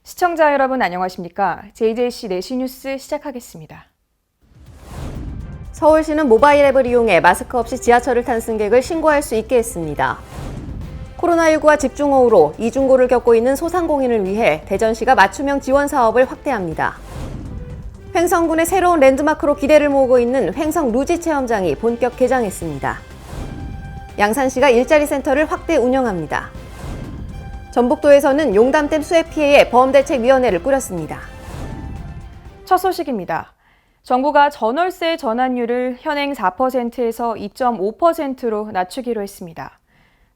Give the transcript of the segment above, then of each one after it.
시청자 여러분 안녕하십니까? JJC 내시 뉴스 시작하겠습니다. 서울시는 모바일 앱을 이용해 마스크 없이 지하철을 탄 승객을 신고할 수 있게 했습니다. 코로나19와 집중호우로 이중고를 겪고 있는 소상공인을 위해 대전시가 맞춤형 지원 사업을 확대합니다. 횡성군의 새로운 랜드마크로 기대를 모으고 있는 횡성 루지 체험장이 본격 개장했습니다. 양산시가 일자리 센터를 확대 운영합니다. 전북도에서는 용담댐 수해 피해에 보험대책위원회를 꾸렸습니다. 첫 소식입니다. 정부가 전월세 전환율을 현행 4%에서 2.5%로 낮추기로 했습니다.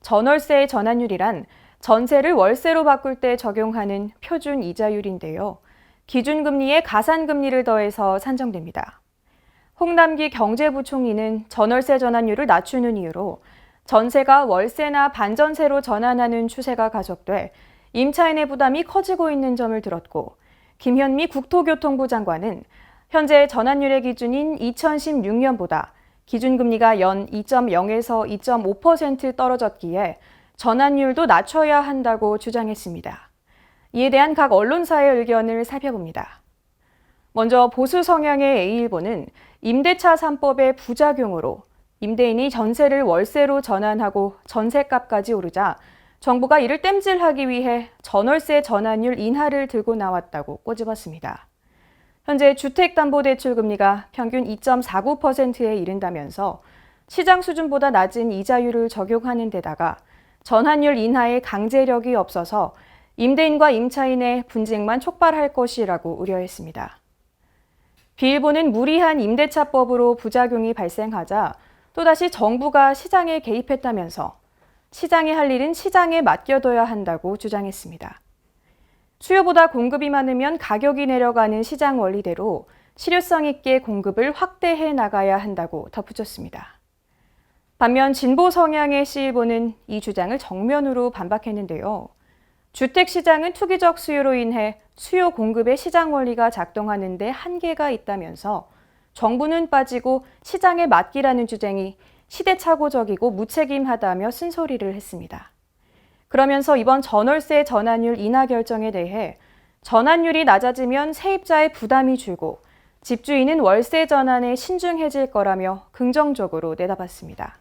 전월세의 전환율이란 전세를 월세로 바꿀 때 적용하는 표준 이자율인데요. 기준금리에 가산금리를 더해서 산정됩니다. 홍남기 경제부총리는 전월세 전환율을 낮추는 이유로 전세가 월세나 반전세로 전환하는 추세가 가속돼 임차인의 부담이 커지고 있는 점을 들었고, 김현미 국토교통부 장관은 현재 전환율의 기준인 2016년보다 기준금리가 연 2.0에서 2.5% 떨어졌기에 전환율도 낮춰야 한다고 주장했습니다. 이에 대한 각 언론사의 의견을 살펴봅니다. 먼저 보수 성향의 A일보는 임대차 3법의 부작용으로 임대인이 전세를 월세로 전환하고 전세값까지 오르자 정부가 이를 땜질하기 위해 전월세 전환율 인하를 들고 나왔다고 꼬집었습니다. 현재 주택담보대출금리가 평균 2.49%에 이른다면서 시장 수준보다 낮은 이자율을 적용하는 데다가 전환율 인하에 강제력이 없어서 임대인과 임차인의 분쟁만 촉발할 것이라고 우려했습니다. B일보는 무리한 임대차법으로 부작용이 발생하자 또다시 정부가 시장에 개입했다면서 시장이 할 일은 시장에 맡겨둬야 한다고 주장했습니다. 수요보다 공급이 많으면 가격이 내려가는 시장 원리대로 실효성 있게 공급을 확대해 나가야 한다고 덧붙였습니다. 반면 진보 성향의 C일보는 이 주장을 정면으로 반박했는데요. 주택시장은 투기적 수요로 인해 수요 공급의 시장 원리가 작동하는 데 한계가 있다면서 정부는 빠지고 시장에 맡기라는 주장이 시대착오적이고 무책임하다며 쓴소리를 했습니다. 그러면서 이번 전월세 전환율 인하 결정에 대해 전환율이 낮아지면 세입자의 부담이 줄고 집주인은 월세 전환에 신중해질 거라며 긍정적으로 내다봤습니다.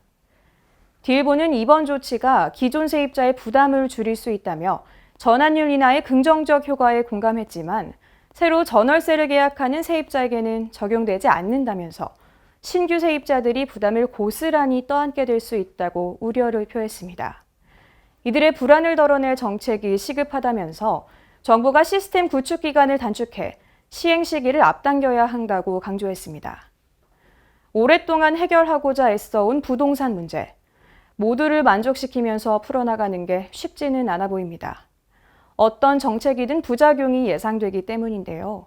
D일보는 이번 조치가 기존 세입자의 부담을 줄일 수 있다며 전환율 인하의 긍정적 효과에 공감했지만 새로 전월세를 계약하는 세입자에게는 적용되지 않는다면서 신규 세입자들이 부담을 고스란히 떠안게 될 수 있다고 우려를 표했습니다. 이들의 불안을 덜어낼 정책이 시급하다면서 정부가 시스템 구축 기간을 단축해 시행 시기를 앞당겨야 한다고 강조했습니다. 오랫동안 해결하고자 애써온 부동산 문제, 모두를 만족시키면서 풀어나가는 게 쉽지는 않아 보입니다. 어떤 정책이든 부작용이 예상되기 때문인데요.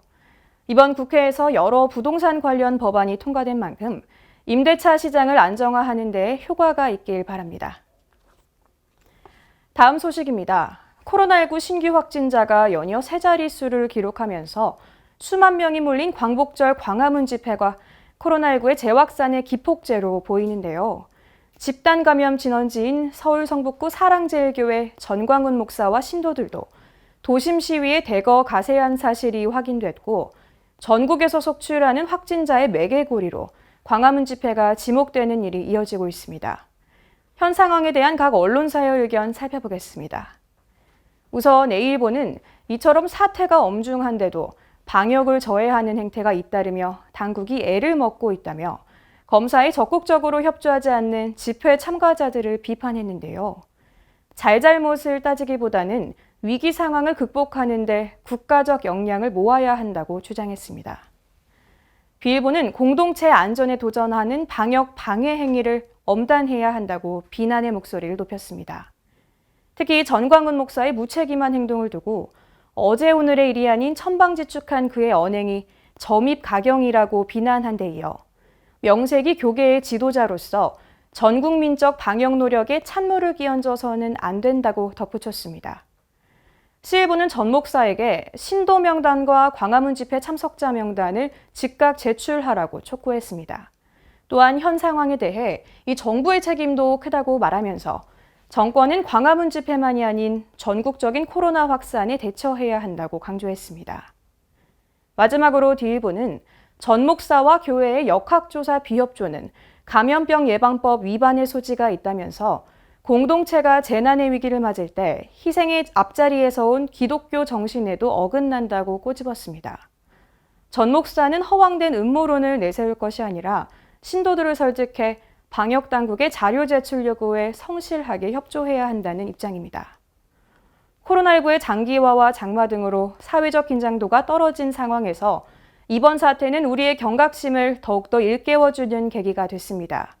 이번 국회에서 여러 부동산 관련 법안이 통과된 만큼 임대차 시장을 안정화하는 데 효과가 있길 바랍니다. 다음 소식입니다. 코로나19 신규 확진자가 연이어 세 자릿수를 기록하면서 수만 명이 몰린 광복절 광화문 집회가 코로나19의 재확산의 기폭제로 보이는데요. 집단 감염 진원지인 서울 성북구 사랑제일교회 전광훈 목사와 신도들도 도심 시위에 대거 가세한 사실이 확인됐고, 전국에서 속출하는 확진자의 매개고리로 광화문 집회가 지목되는 일이 이어지고 있습니다. 현 상황에 대한 각 언론사의 의견 살펴보겠습니다. 우선 A일보는 이처럼 사태가 엄중한데도 방역을 저해하는 행태가 잇따르며 당국이 애를 먹고 있다며 검사에 적극적으로 협조하지 않는 집회 참가자들을 비판했는데요. 잘잘못을 따지기보다는 위기 상황을 극복하는 데 국가적 역량을 모아야 한다고 주장했습니다. B일보는 공동체 안전에 도전하는 방역 방해 행위를 엄단해야 한다고 비난의 목소리를 높였습니다. 특히 전광훈 목사의 무책임한 행동을 두고 어제 오늘의 일이 아닌 천방지축한 그의 언행이 점입 가경이라고 비난한 데 이어 명색이 교계의 지도자로서 전국민적 방역 노력에 찬물을 끼얹어서는 안 된다고 덧붙였습니다. C일보는 전 목사에게 신도 명단과 광화문 집회 참석자 명단을 즉각 제출하라고 촉구했습니다. 또한 현 상황에 대해 이 정부의 책임도 크다고 말하면서 정권은 광화문 집회만이 아닌 전국적인 코로나 확산에 대처해야 한다고 강조했습니다. 마지막으로 뒤일보는 전 목사와 교회의 역학조사 비협조는 감염병 예방법 위반의 소지가 있다면서 공동체가 재난의 위기를 맞을 때 희생의 앞자리에서 온 기독교 정신에도 어긋난다고 꼬집었습니다. 전 목사는 허황된 음모론을 내세울 것이 아니라 신도들을 설득해 방역당국의 자료 제출 요구에 성실하게 협조해야 한다는 입장입니다. 코로나19의 장기화와 장마 등으로 사회적 긴장도가 떨어진 상황에서 이번 사태는 우리의 경각심을 더욱더 일깨워주는 계기가 됐습니다.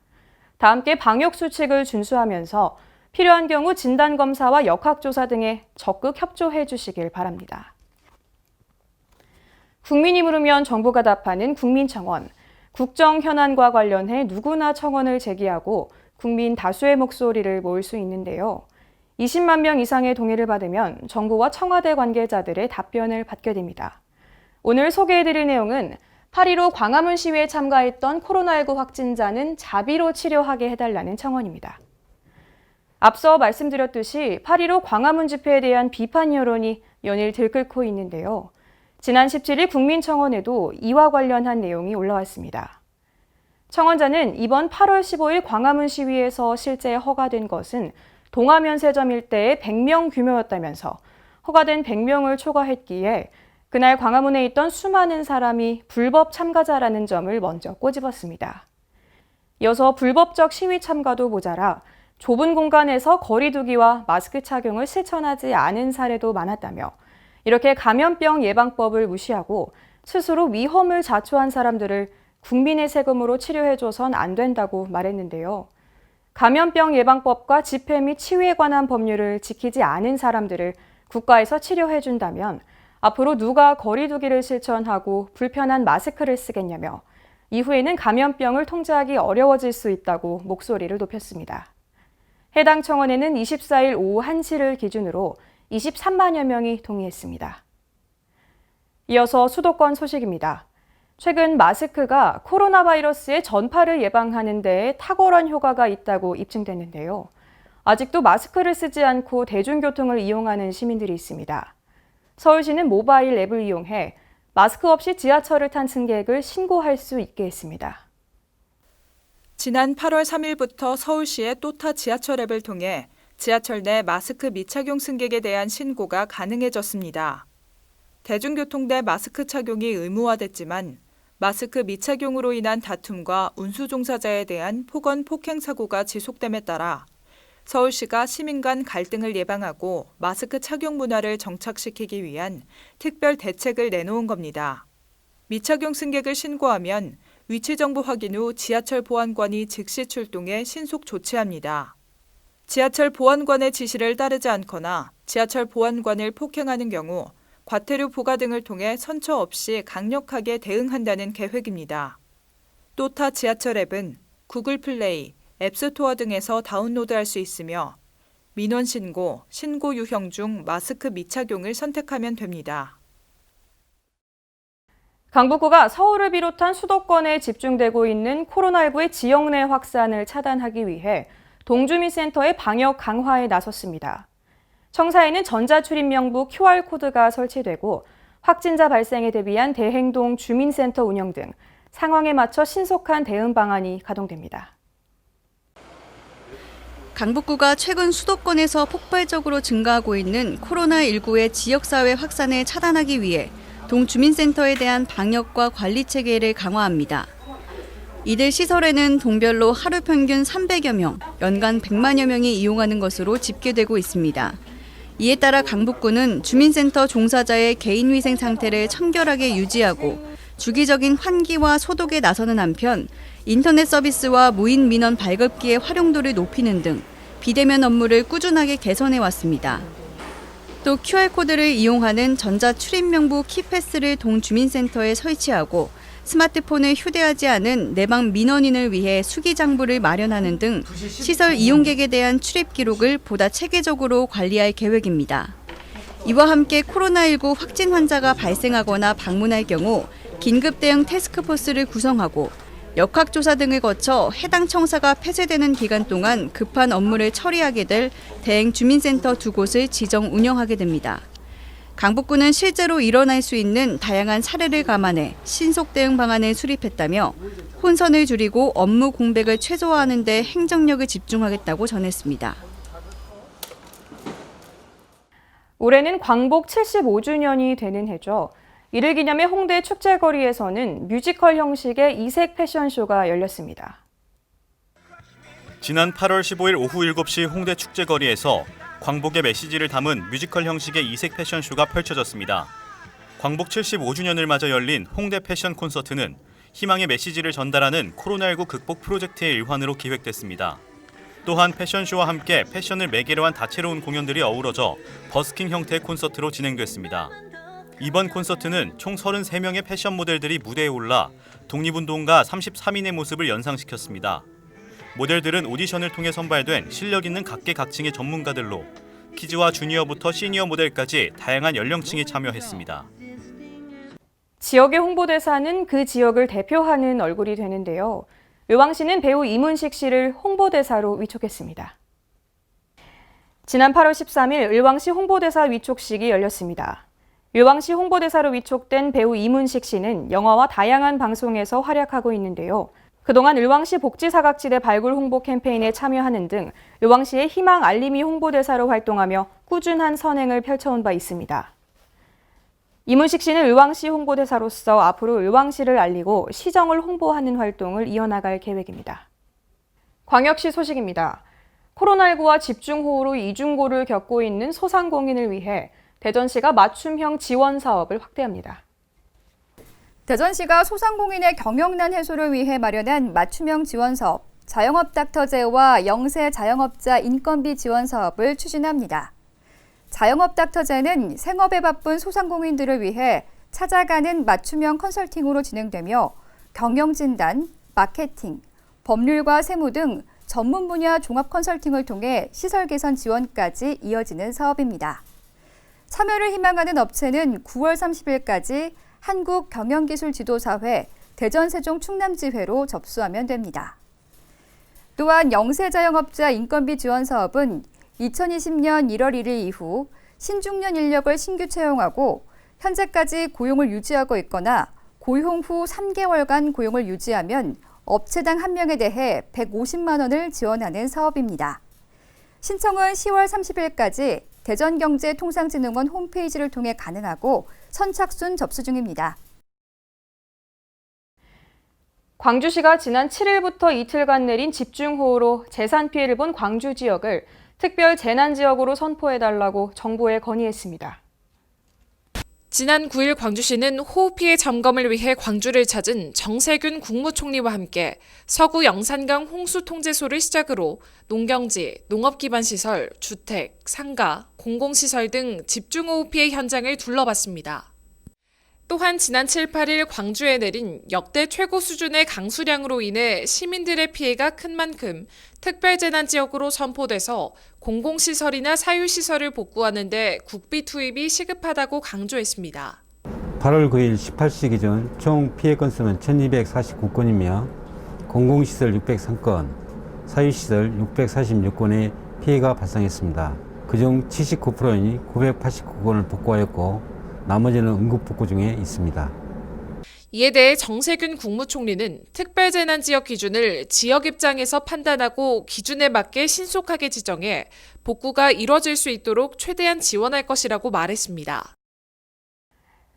다 함께 방역수칙을 준수하면서 필요한 경우 진단검사와 역학조사 등에 적극 협조해 주시길 바랍니다. 국민이 물으면 정부가 답하는 국민청원. 국정 현안과 관련해 누구나 청원을 제기하고 국민 다수의 목소리를 모을 수 있는데요. 20만 명 이상의 동의를 받으면 정부와 청와대 관계자들의 답변을 받게 됩니다. 오늘 소개해드릴 내용은 8.15 광화문 시위에 참가했던 코로나19 확진자는 자비로 치료하게 해달라는 청원입니다. 앞서 말씀드렸듯이 8.15 광화문 집회에 대한 비판 여론이 연일 들끓고 있는데요. 지난 17일 국민청원에도 이와 관련한 내용이 올라왔습니다. 청원자는 이번 8월 15일 광화문 시위에서 실제 허가된 것은 동아면세점 일대의 100명 규모였다면서 허가된 100명을 초과했기에 그날 광화문에 있던 수많은 사람이 불법 참가자라는 점을 먼저 꼬집었습니다. 이어서 불법적 시위 참가도 모자라 좁은 공간에서 거리 두기와 마스크 착용을 실천하지 않은 사례도 많았다며 이렇게 감염병 예방법을 무시하고 스스로 위험을 자초한 사람들을 국민의 세금으로 치료해줘선 안 된다고 말했는데요. 감염병 예방법과 집회 및 치유에 관한 법률을 지키지 않은 사람들을 국가에서 치료해준다면 앞으로 누가 거리 두기를 실천하고 불편한 마스크를 쓰겠냐며 이후에는 감염병을 통제하기 어려워질 수 있다고 목소리를 높였습니다. 해당 청원에는 24일 오후 1시를 기준으로 23만여 명이 동의했습니다. 이어서 수도권 소식입니다. 최근 마스크가 코로나 바이러스의 전파를 예방하는 데에 탁월한 효과가 있다고 입증됐는데요. 아직도 마스크를 쓰지 않고 대중교통을 이용하는 시민들이 있습니다. 서울시는 모바일 앱을 이용해 마스크 없이 지하철을 탄 승객을 신고할 수 있게 했습니다. 지난 8월 3일부터 서울시의 또타 지하철 앱을 통해 지하철 내 마스크 미착용 승객에 대한 신고가 가능해졌습니다. 대중교통 내 마스크 착용이 의무화됐지만 마스크 미착용으로 인한 다툼과 운수 종사자에 대한 폭언 폭행 사고가 지속됨에 따라 서울시가 시민 간 갈등을 예방하고 마스크 착용 문화를 정착시키기 위한 특별 대책을 내놓은 겁니다. 미착용 승객을 신고하면 위치 정보 확인 후 지하철 보안관이 즉시 출동해 신속 조치합니다. 지하철 보안관의 지시를 따르지 않거나 지하철 보안관을 폭행하는 경우 과태료 부과 등을 통해 선처 없이 강력하게 대응한다는 계획입니다. 또타 지하철 앱은 구글 플레이, 앱스토어 등에서 다운로드할 수 있으며 민원 신고, 신고 유형 중 마스크 미착용을 선택하면 됩니다. 강북구가 서울을 비롯한 수도권에 집중되고 있는 코로나19의 지역 내 확산을 차단하기 위해 동주민센터의 방역 강화에 나섰습니다. 청사에는 전자출입명부 QR코드가 설치되고 확진자 발생에 대비한 대행동 주민센터 운영 등 상황에 맞춰 신속한 대응 방안이 가동됩니다. 강북구가 최근 수도권에서 폭발적으로 증가하고 있는 코로나19의 지역사회 확산을 차단하기 위해 동주민센터에 대한 방역과 관리 체계를 강화합니다. 이들 시설에는 동별로 하루 평균 300여 명, 연간 100만여 명이 이용하는 것으로 집계되고 있습니다. 이에 따라 강북구는 주민센터 종사자의 개인위생 상태를 청결하게 유지하고 주기적인 환기와 소독에 나서는 한편 인터넷 서비스와 무인 민원 발급기의 활용도를 높이는 등 비대면 업무를 꾸준하게 개선해 왔습니다. 또 QR코드를 이용하는 전자출입명부 키패스를 동주민센터에 설치하고 스마트폰을 휴대하지 않은 내방 민원인을 위해 수기장부를 마련하는 등 시설 이용객에 대한 출입 기록을 보다 체계적으로 관리할 계획입니다. 이와 함께 코로나19 확진 환자가 발생하거나 방문할 경우 긴급 대응 태스크포스를 구성하고 역학조사 등을 거쳐 해당 청사가 폐쇄되는 기간 동안 급한 업무를 처리하게 될 대행 주민센터 2곳을 지정 운영하게 됩니다. 강북구는 실제로 일어날 수 있는 다양한 사례를 감안해 신속 대응 방안을 수립했다며 혼선을 줄이고 업무 공백을 최소화하는 데 행정력을 집중하겠다고 전했습니다. 올해는 광복 75주년이 되는 해죠. 이를 기념해 홍대 축제거리에서는 뮤지컬 형식의 이색 패션쇼가 열렸습니다. 지난 8월 15일 오후 7시 홍대 축제거리에서 광복의 메시지를 담은 뮤지컬 형식의 이색 패션쇼가 펼쳐졌습니다. 광복 75주년을 맞아 열린 홍대 패션 콘서트는 희망의 메시지를 전달하는 코로나19 극복 프로젝트의 일환으로 기획됐습니다. 또한 패션쇼와 함께 패션을 매개로 한 다채로운 공연들이 어우러져 버스킹 형태의 콘서트로 진행됐습니다. 이번 콘서트는 총 33명의 패션 모델들이 무대에 올라 독립운동가 33인의 모습을 연상시켰습니다. 모델들은 오디션을 통해 선발된 실력 있는 각계각층의 전문가들로 키즈와 주니어부터 시니어 모델까지 다양한 연령층이 참여했습니다. 지역의 홍보대사는 그 지역을 대표하는 얼굴이 되는데요. 의왕시는 배우 이문식 씨를 홍보대사로 위촉했습니다. 지난 8월 13일 의왕시 홍보대사 위촉식이 열렸습니다. 의왕시 홍보대사로 위촉된 배우 이문식 씨는 영화와 다양한 방송에서 활약하고 있는데요. 그동안 의왕시 복지사각지대 발굴 홍보 캠페인에 참여하는 등 의왕시의 희망 알림이 홍보대사로 활동하며 꾸준한 선행을 펼쳐온 바 있습니다. 이문식 씨는 의왕시 홍보대사로서 앞으로 의왕시를 알리고 시정을 홍보하는 활동을 이어나갈 계획입니다. 광역시 소식입니다. 코로나19와 집중호우로 이중고를 겪고 있는 소상공인을 위해 대전시가 맞춤형 지원 사업을 확대합니다. 대전시가 소상공인의 경영난 해소를 위해 마련한 맞춤형 지원 사업, 자영업 닥터제와 영세 자영업자 인건비 지원 사업을 추진합니다. 자영업 닥터제는 생업에 바쁜 소상공인들을 위해 찾아가는 맞춤형 컨설팅으로 진행되며 경영진단, 마케팅, 법률과 세무 등 전문 분야 종합 컨설팅을 통해 시설 개선 지원까지 이어지는 사업입니다. 참여를 희망하는 업체는 9월 30일까지 한국경영기술지도사회 대전세종충남지회로 접수하면 됩니다. 또한 영세자영업자 인건비 지원 사업은 2020년 1월 1일 이후 신중년 인력을 신규 채용하고 현재까지 고용을 유지하고 있거나 고용 후 3개월간 고용을 유지하면 업체당 1명에 대해 150만 원을 지원하는 사업입니다. 신청은 10월 30일까지 대전경제통상진흥원 홈페이지를 통해 가능하고 선착순 접수 중입니다. 광주시가 지난 7일부터 이틀간 내린 집중호우로 재산 피해를 본 광주 지역을 특별 재난지역으로 선포해달라고 정부에 건의했습니다. 지난 9일 광주시는 호우 피해 점검을 위해 광주를 찾은 정세균 국무총리와 함께 서구 영산강 홍수 통제소를 시작으로 농경지, 농업기반시설, 주택, 상가, 공공시설 등 집중호우 피해 현장을 둘러봤습니다. 또한 지난 7, 8일 광주에 내린 역대 최고 수준의 강수량으로 인해 시민들의 피해가 큰 만큼 특별재난지역으로 선포돼서 공공시설이나 사유시설을 복구하는 데 국비 투입이 시급하다고 강조했습니다. 8월 9일 18시 기준 총 피해 건수는 1249건이며 공공시설 603건, 사유시설 646건의 피해가 발생했습니다. 그중 79%인 989건을 복구하였고 나머지는 응급복구 중에 있습니다. 이에 대해 정세균 국무총리는 특별재난지역 기준을 지역 입장에서 판단하고 기준에 맞게 신속하게 지정해 복구가 이뤄질 수 있도록 최대한 지원할 것이라고 말했습니다.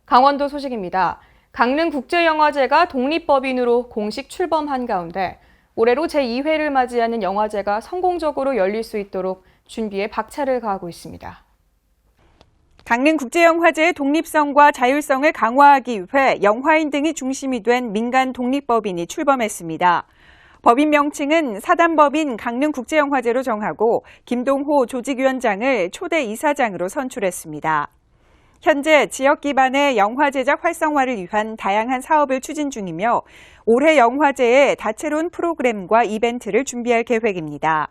강원도 소식입니다. 강릉국제영화제가 독립법인으로 공식 출범한 가운데 올해로 제2회를 맞이하는 영화제가 성공적으로 열릴 수 있도록 준비에 박차를 가하고 있습니다. 강릉국제영화제의 독립성과 자율성을 강화하기 위해 영화인 등이 중심이 된 민간 독립법인이 출범했습니다. 법인 명칭은 사단법인 강릉국제영화제로 정하고 김동호 조직위원장을 초대 이사장으로 선출했습니다. 현재 지역 기반의 영화 제작 활성화를 위한 다양한 사업을 추진 중이며 올해 영화제에 다채로운 프로그램과 이벤트를 준비할 계획입니다.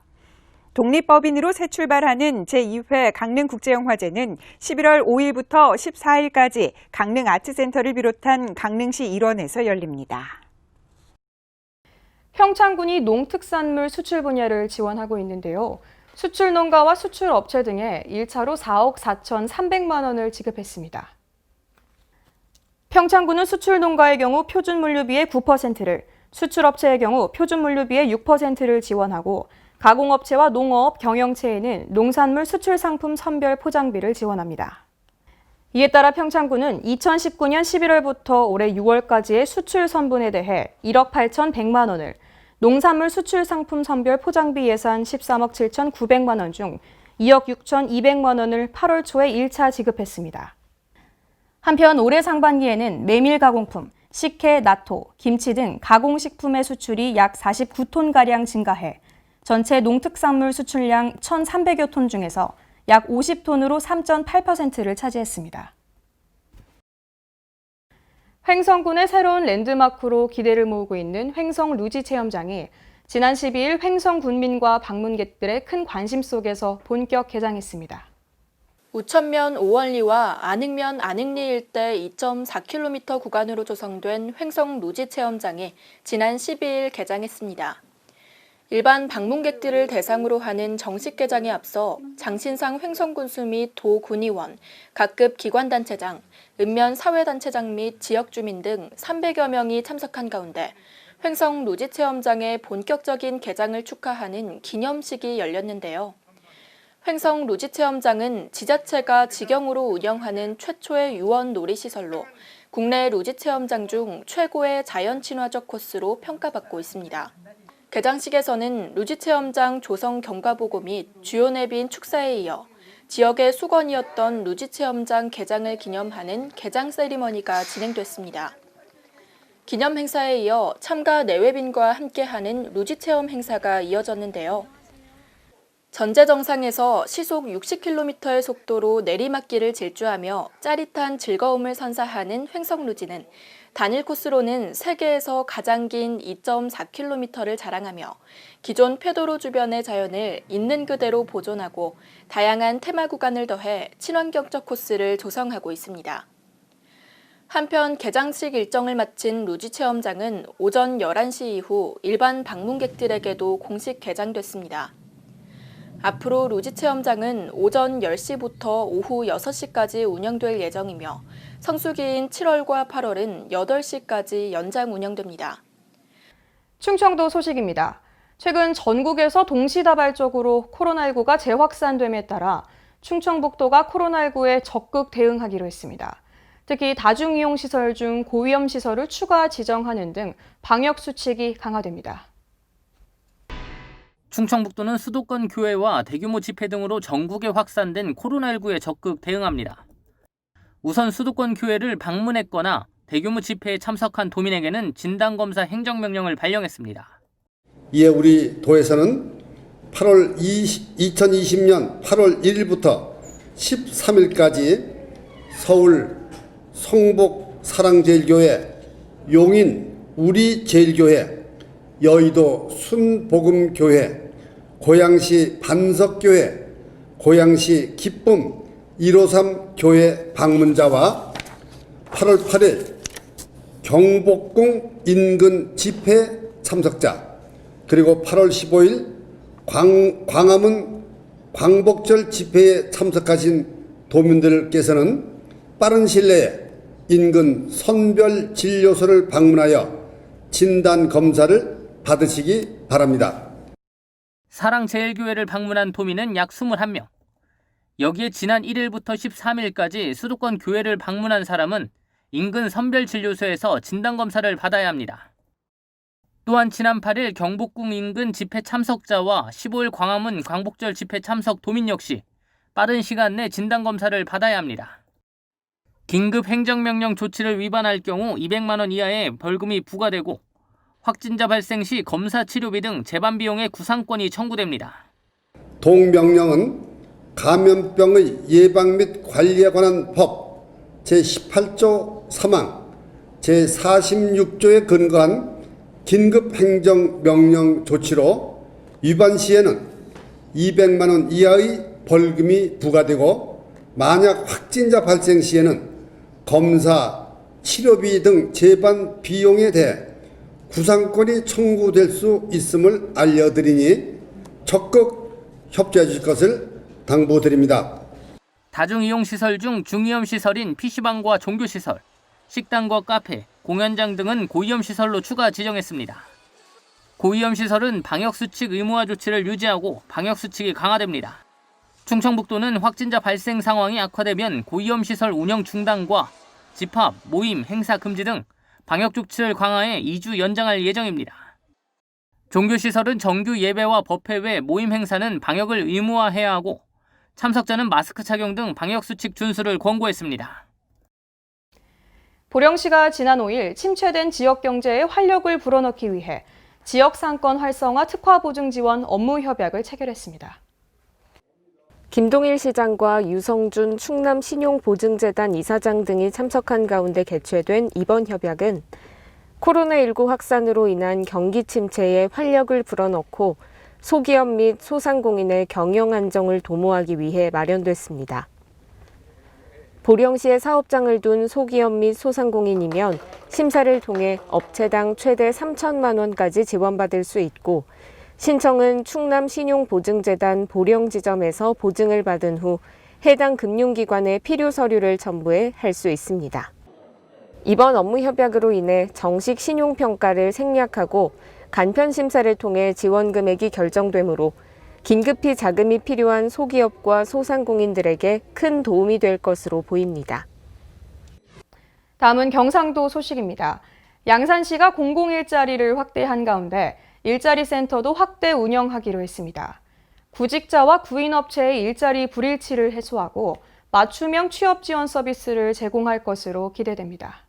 독립법인으로 새 출발하는 제2회 강릉국제영화제는 11월 5일부터 14일까지 강릉아트센터를 비롯한 강릉시 일원에서 열립니다. 평창군이 농특산물 수출 분야를 지원하고 있는데요. 수출 농가와 수출 업체 등에 1차로 4억 4,300만 원을 지급했습니다. 평창군은 수출 농가의 경우 표준 물류비의 9%를, 수출 업체의 경우 표준 물류비의 6%를 지원하고 가공업체와 농업, 경영체에는 농산물 수출 상품 선별 포장비를 지원합니다. 이에 따라 평창군은 2019년 11월부터 올해 6월까지의 수출 선분에 대해 1억 8,100만 원을, 농산물 수출 상품 선별 포장비 예산 13억 7,900만 원 중 2억 6,200만 원을 8월 초에 1차 지급했습니다. 한편 올해 상반기에는 메밀 가공품, 식혜, 나토, 김치 등 가공식품의 수출이 약 49톤가량 증가해 전체 농특산물 수출량 1,300여 톤 중에서 약 50톤으로 3.8%를 차지했습니다. 횡성군의 새로운 랜드마크로 기대를 모으고 있는 횡성 루지 체험장이 지난 12일 횡성 군민과 방문객들의 큰 관심 속에서 본격 개장했습니다. 우천면 오월리와 안흥면 안흥리 일대 2.4km 구간으로 조성된 횡성 루지 체험장이 지난 12일 개장했습니다. 일반 방문객들을 대상으로 하는 정식 개장에 앞서 장신상 횡성군수 및 도군의원, 각급 기관단체장, 읍면 사회단체장 및 지역주민 등 300여 명이 참석한 가운데 횡성 루지 체험장의 본격적인 개장을 축하하는 기념식이 열렸는데요. 횡성 루지 체험장은 지자체가 직영으로 운영하는 최초의 유원 놀이시설로 국내 루지 체험장 중 최고의 자연 친화적 코스로 평가받고 있습니다. 개장식에서는 루지 체험장 조성 경과보고 및 주요 내빈 축사에 이어 지역의 수건이었던 루지 체험장 개장을 기념하는 개장 세리머니가 진행됐습니다. 기념 행사에 이어 참가 내외빈과 함께하는 루지 체험 행사가 이어졌는데요. 전제 정상에서 시속 60km의 속도로 내리막길을 질주하며 짜릿한 즐거움을 선사하는 횡성 루지는 단일 코스로는 세계에서 가장 긴 2.4km를 자랑하며 기존 폐도로 주변의 자연을 있는 그대로 보존하고 다양한 테마 구간을 더해 친환경적 코스를 조성하고 있습니다. 한편 개장식 일정을 마친 루지 체험장은 오전 11시 이후 일반 방문객들에게도 공식 개장됐습니다. 앞으로 루지 체험장은 오전 10시부터 오후 6시까지 운영될 예정이며 성수기인 7월과 8월은 8시까지 연장 운영됩니다. 충청도 소식입니다. 최근 전국에서 동시다발적으로 코로나19가 재확산됨에 따라 충청북도가 코로나19에 적극 대응하기로 했습니다. 특히 다중이용시설 중 고위험 시설을 추가 지정하는 등 방역 수칙이 강화됩니다. 충청북도는 수도권 교회와 대규모 집회 등으로 전국에 확산된 코로나19에 적극 대응합니다. 우선 수도권 교회를 방문했거나 대규모 집회에 참석한 도민에게는 진단검사 행정명령을 발령했습니다. 이에 우리 도에서는 2020년 8월 1일부터 13일까지 서울 성복 사랑제일교회, 용인 우리제일교회, 여의도 순복음교회, 고양시 반석교회, 고양시 기쁨 153 교회 방문자와 8월 8일 경복궁 인근 집회 참석자, 그리고 8월 15일 광화문 광복절 집회에 참석하신 도민들께서는 빠른 시일 내에 인근 선별진료소를 방문하여 진단검사를 받으시기 바랍니다. 사랑제일교회를 방문한 도민은 약 21명. 여기에 지난 1일부터 13일까지 수도권 교회를 방문한 사람은 인근 선별진료소에서 진단검사를 받아야 합니다. 또한 지난 8일 경복궁 인근 집회 참석자와 15일 광화문 광복절 집회 참석 도민 역시 빠른 시간 내 진단검사를 받아야 합니다. 긴급 행정명령 조치를 위반할 경우 200만 원 이하의 벌금이 부과되고 확진자 발생 시 검사 치료비 등 재반 비용의 구상권이 청구됩니다. 동명령은 감염병의 예방 및 관리에 관한 법 제18조 3항 제46조에 근거한 긴급 행정명령 조치로 위반 시에는 200만 원 이하의 벌금이 부과되고 만약 확진자 발생 시에는 검사, 치료비 등 재반 비용에 대해 구상권이 청구될 수 있음을 알려드리니 적극 협조해 주실 것을 당부드립니다. 다중이용시설 중 중위험시설인 PC방과 종교시설, 식당과 카페, 공연장 등은 고위험시설로 추가 지정했습니다. 고위험시설은 방역수칙 의무화 조치를 유지하고 방역수칙이 강화됩니다. 충청북도는 확진자 발생 상황이 악화되면 고위험시설 운영 중단과 집합, 모임, 행사 금지 등 방역 조치를 강화해 2주 연장할 예정입니다. 종교시설은 정규 예배와 법회 외 모임 행사는 방역을 의무화해야 하고 참석자는 마스크 착용 등 방역수칙 준수를 권고했습니다. 보령시가 지난 5일 침체된 지역 경제에 활력을 불어넣기 위해 지역 상권 활성화 특화 보증 지원 업무 협약을 체결했습니다. 김동일 시장과 유성준 충남신용보증재단 이사장 등이 참석한 가운데 개최된 이번 협약은 코로나19 확산으로 인한 경기 침체에 활력을 불어넣고 소기업 및 소상공인의 경영 안정을 도모하기 위해 마련됐습니다. 보령시에 사업장을 둔 소기업 및 소상공인이면 심사를 통해 업체당 최대 3천만 원까지 지원받을 수 있고 신청은 충남신용보증재단 보령지점에서 보증을 받은 후 해당 금융기관에 필요 서류를 첨부해 할 수 있습니다. 이번 업무 협약으로 인해 정식 신용평가를 생략하고 간편 심사를 통해 지원 금액이 결정되므로 긴급히 자금이 필요한 소기업과 소상공인들에게 큰 도움이 될 것으로 보입니다. 다음은 경상도 소식입니다. 양산시가 공공일자리를 확대한 가운데 일자리 센터도 확대 운영하기로 했습니다. 구직자와 구인업체의 일자리 불일치를 해소하고 맞춤형 취업 지원 서비스를 제공할 것으로 기대됩니다.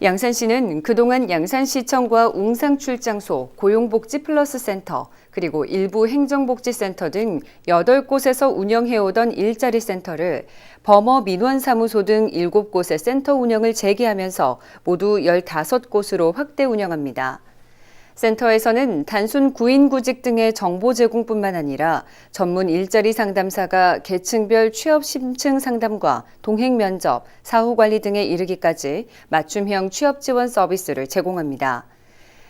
양산시는 그동안 양산시청과 웅상출장소, 고용복지 플러스 센터, 그리고 일부 행정복지센터 등 8곳에서 운영해오던 일자리 센터를 범어 민원사무소 등 7곳의 센터 운영을 재개하면서 모두 15곳으로 확대 운영합니다. 센터에서는 단순 구인구직 등의 정보 제공뿐만 아니라 전문 일자리 상담사가 계층별 취업 심층 상담과 동행 면접, 사후 관리 등에 이르기까지 맞춤형 취업 지원 서비스를 제공합니다.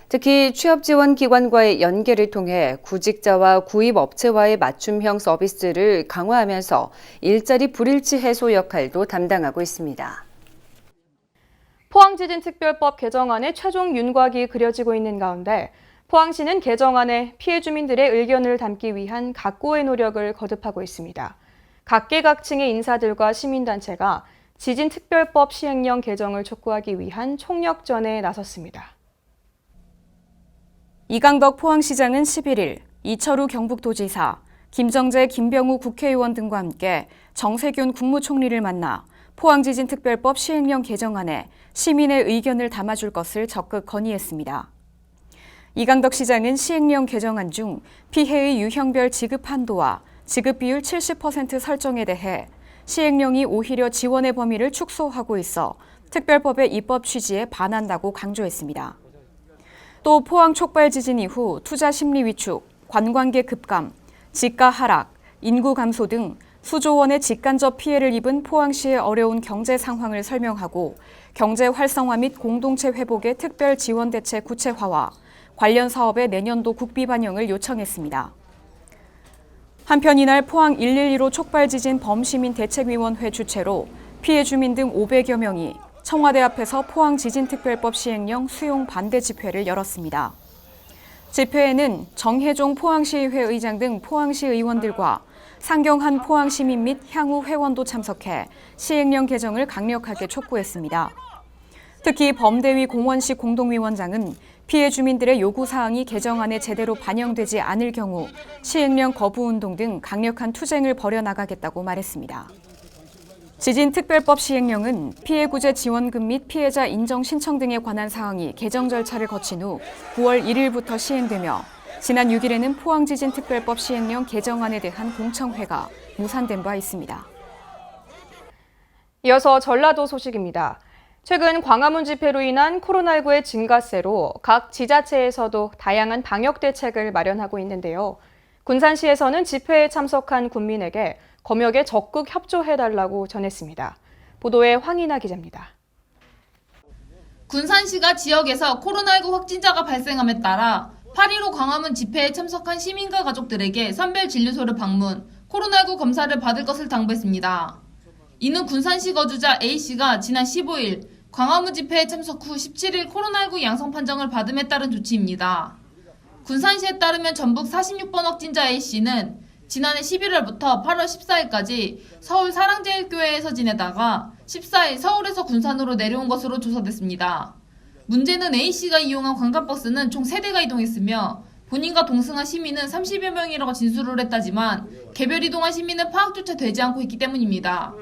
특히 취업 지원 기관과의 연계를 통해 구직자와 구입 업체와의 맞춤형 서비스를 강화하면서 일자리 불일치 해소 역할도 담당하고 있습니다. 포항지진특별법 개정안의 최종 윤곽이 그려지고 있는 가운데 포항시는 개정안에 피해 주민들의 의견을 담기 위한 각고의 노력을 거듭하고 있습니다. 각계각층의 인사들과 시민단체가 지진특별법 시행령 개정을 촉구하기 위한 총력전에 나섰습니다. 이강덕 포항시장은 11일 이철우 경북도지사, 김정재 김병우 국회의원 등과 함께 정세균 국무총리를 만나 포항지진특별법 시행령 개정안에 시민의 의견을 담아줄 것을 적극 건의했습니다. 이강덕 시장은 시행령 개정안 중 피해의 유형별 지급 한도와 지급 비율 70% 설정에 대해 시행령이 오히려 지원의 범위를 축소하고 있어 특별법의 입법 취지에 반한다고 강조했습니다. 또 포항 촉발 지진 이후 투자 심리 위축, 관광객 급감, 지가 하락, 인구 감소 등 수조 원의 직간접 피해를 입은 포항시의 어려운 경제 상황을 설명하고 경제 활성화 및 공동체 회복의 특별 지원 대책 구체화와 관련 사업의 내년도 국비 반영을 요청했습니다. 한편 이날 포항 112로 촉발 지진 범시민 대책위원회 주최로 피해 주민 등 500여 명이 청와대 앞에서 포항 지진특별법 시행령 수용 반대 집회를 열었습니다. 집회에는 정혜종 포항시의회 의장 등 포항시 의원들과 상경한 포항시민 및 향후 회원도 참석해 시행령 개정을 강력하게 촉구했습니다. 특히 범대위 공원식 공동위원장은 피해 주민들의 요구사항이 개정안에 제대로 반영되지 않을 경우 시행령 거부운동 등 강력한 투쟁을 벌여나가겠다고 말했습니다. 지진특별법 시행령은 피해구제 지원금 및 피해자 인정 신청 등에 관한 사항이 개정 절차를 거친 후 9월 1일부터 시행되며 지난 6일에는 포항지진특별법 시행령 개정안에 대한 공청회가 무산된 바 있습니다. 이어서 전라도 소식입니다. 최근 광화문 집회로 인한 코로나19의 증가세로 각 지자체에서도 다양한 방역 대책을 마련하고 있는데요. 군산시에서는 집회에 참석한 군민에게 검역에 적극 협조해달라고 전했습니다. 보도에 황인아 기자입니다. 군산시가 지역에서 코로나19 확진자가 발생함에 따라 8.15 광화문 집회에 참석한 시민과 가족들에게 선별진료소를 방문, 코로나19 검사를 받을 것을 당부했습니다. 이는 군산시 거주자 A씨가 지난 15일 광화문 집회에 참석 후 17일 코로나19 양성 판정을 받음에 따른 조치입니다. 군산시에 따르면 전북 46번 확진자 A씨는 지난해 11월부터 8월 14일까지 서울 사랑제일교회에서 지내다가 14일 서울에서 군산으로 내려온 것으로 조사됐습니다. 문제는 A씨가 이용한 관광버스는 총 3대가 이동했으며 본인과 동승한 시민은 30여 명이라고 진술을 했다지만 개별 이동한 시민은 파악조차 되지 않고 있기 때문입니다.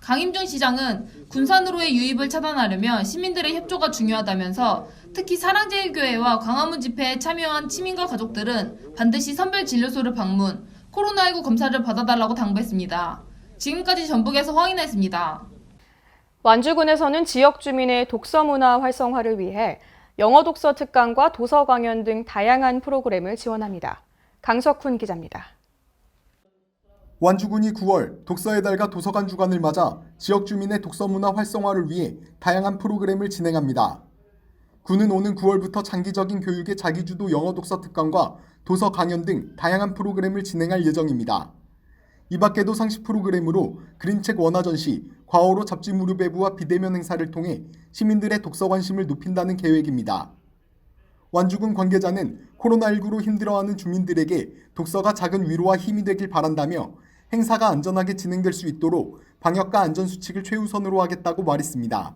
강임종 시장은 군산으로의 유입을 차단하려면 시민들의 협조가 중요하다면서 특히 사랑제일교회와 광화문 집회에 참여한 시민과 가족들은 반드시 선별진료소를 방문, 코로나19 검사를 받아달라고 당부했습니다. 지금까지 전북에서 황인아였습니다. 완주군에서는 지역 주민의 독서 문화 활성화를 위해 영어 독서 특강과 도서 강연 등 다양한 프로그램을 지원합니다. 강석훈 기자입니다. 완주군이 9월 독서의 달과 도서관 주간을 맞아 지역 주민의 독서 문화 활성화를 위해 다양한 프로그램을 진행합니다. 군은 오는 9월부터 장기적인 교육의 자기주도 영어 독서 특강과 도서 강연 등 다양한 프로그램을 진행할 예정입니다. 이 밖에도 상시 프로그램으로 그림책 원화 전시, 과어로 잡지 무료 배부와 비대면 행사를 통해 시민들의 독서 관심을 높인다는 계획입니다. 완주군 관계자는 코로나19로 힘들어하는 주민들에게 독서가 작은 위로와 힘이 되길 바란다며 행사가 안전하게 진행될 수 있도록 방역과 안전수칙을 최우선으로 하겠다고 말했습니다.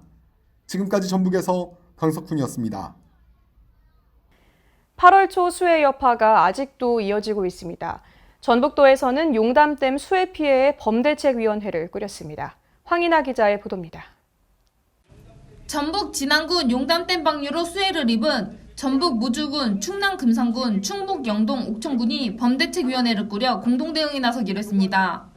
지금까지 전북에서 강석훈이었습니다. 8월 초 수해 여파가 아직도 이어지고 있습니다. 전북도에서는 용담댐 수해 피해의 범대책위원회를 꾸렸습니다. 황인아 기자의 보도입니다. 전북 진안군 용담댐 방류로 수해를 입은 전북 무주군, 충남 금산군, 충북 영동 옥천군이 범대책위원회를 꾸려 공동대응에 나서기로 했습니다.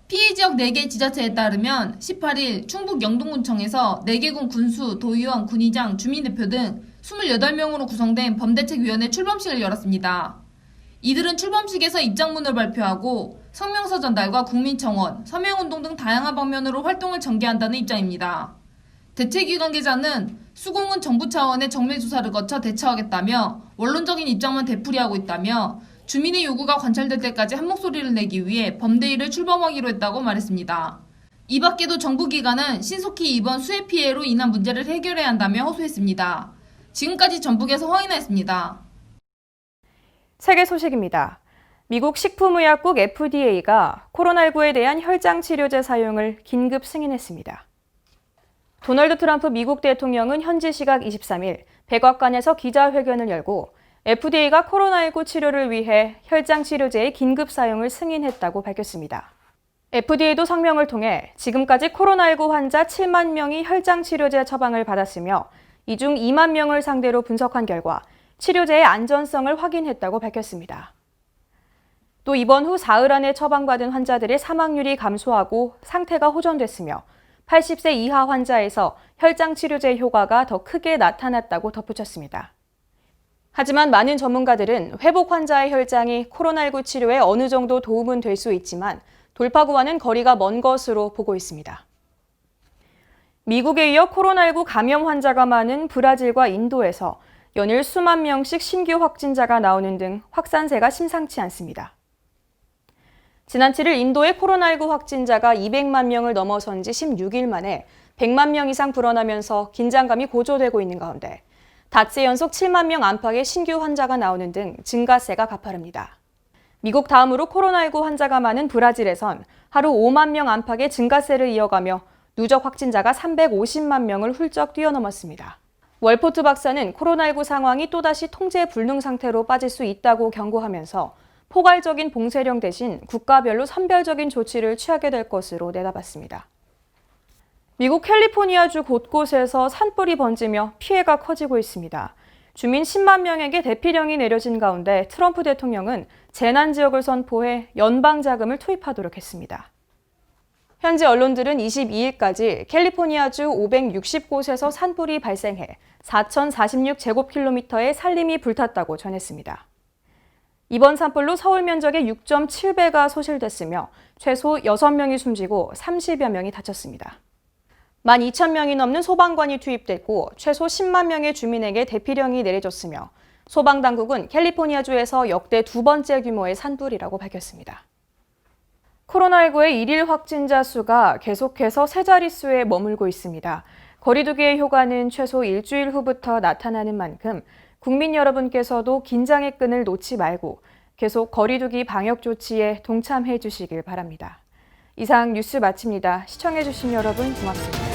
피해 지역 4개 지자체에 따르면 18일 충북 영동군청에서 4개군 군수, 도의원, 군의장, 주민대표 등 28명으로 구성된 범대책위원회 출범식을 열었습니다. 이들은 출범식에서 입장문을 발표하고 성명서 전달과 국민청원, 서명운동 등 다양한 방면으로 활동을 전개한다는 입장입니다. 대책위 관계자는 수공은 정부 차원의 정밀조사를 거쳐 대처하겠다며 원론적인 입장만 되풀이하고 있다며 주민의 요구가 관철될 때까지 한 목소리를 내기 위해 범대위를 출범하기로 했다고 말했습니다. 이 밖에도 정부기관은 신속히 이번 수해 피해로 인한 문제를 해결해야 한다며 호소했습니다. 지금까지 전북에서 황인아였습니다. 세계 소식입니다. 미국 식품의약국 FDA가 코로나19에 대한 혈장 치료제 사용을 긴급 승인했습니다. 도널드 트럼프 미국 대통령은 현지 시각 23일 백악관에서 기자회견을 열고 FDA가 코로나19 치료를 위해 혈장 치료제의 긴급 사용을 승인했다고 밝혔습니다. FDA도 성명을 통해 지금까지 코로나19 환자 7만 명이 혈장 치료제 처방을 받았으며 이 중 2만 명을 상대로 분석한 결과 치료제의 안전성을 확인했다고 밝혔습니다. 또 이번 후 사흘 안에 처방받은 환자들의 사망률이 감소하고 상태가 호전됐으며 80세 이하 환자에서 혈장 치료제 효과가 더 크게 나타났다고 덧붙였습니다. 하지만 많은 전문가들은 회복 환자의 혈장이 코로나19 치료에 어느 정도 도움은 될 수 있지만 돌파구와는 거리가 먼 것으로 보고 있습니다. 미국에 이어 코로나19 감염 환자가 많은 브라질과 인도에서 연일 수만 명씩 신규 확진자가 나오는 등 확산세가 심상치 않습니다. 지난 7일 인도의 코로나19 확진자가 200만 명을 넘어선 지 16일 만에 100만 명 이상 불어나면서 긴장감이 고조되고 있는 가운데 닷새 연속 7만 명 안팎의 신규 환자가 나오는 등 증가세가 가파릅니다. 미국 다음으로 코로나19 환자가 많은 브라질에선 하루 5만 명 안팎의 증가세를 이어가며 누적 확진자가 350만 명을 훌쩍 뛰어넘었습니다. 월포트 박사는 코로나19 상황이 또다시 통제 불능 상태로 빠질 수 있다고 경고하면서 포괄적인 봉쇄령 대신 국가별로 선별적인 조치를 취하게 될 것으로 내다봤습니다. 미국 캘리포니아주 곳곳에서 산불이 번지며 피해가 커지고 있습니다. 주민 10만 명에게 대피령이 내려진 가운데 트럼프 대통령은 재난지역을 선포해 연방 자금을 투입하도록 했습니다. 현지 언론들은 22일까지 캘리포니아주 560곳에서 산불이 발생해 4,046제곱킬로미터의 산림이 불탔다고 전했습니다. 이번 산불로 서울 면적의 6.7배가 소실됐으며 최소 6명이 숨지고 30여 명이 다쳤습니다. 12,000명이 넘는 소방관이 투입됐고 최소 10만 명의 주민에게 대피령이 내려졌으며 소방당국은 캘리포니아주에서 역대 두 번째 규모의 산불이라고 밝혔습니다. 코로나19의 일일 확진자 수가 계속해서 세 자릿수에 머물고 있습니다. 거리두기의 효과는 최소 일주일 후부터 나타나는 만큼 국민 여러분께서도 긴장의 끈을 놓지 말고 계속 거리두기 방역 조치에 동참해 주시길 바랍니다. 이상 뉴스 마칩니다. 시청해 주신 여러분 고맙습니다.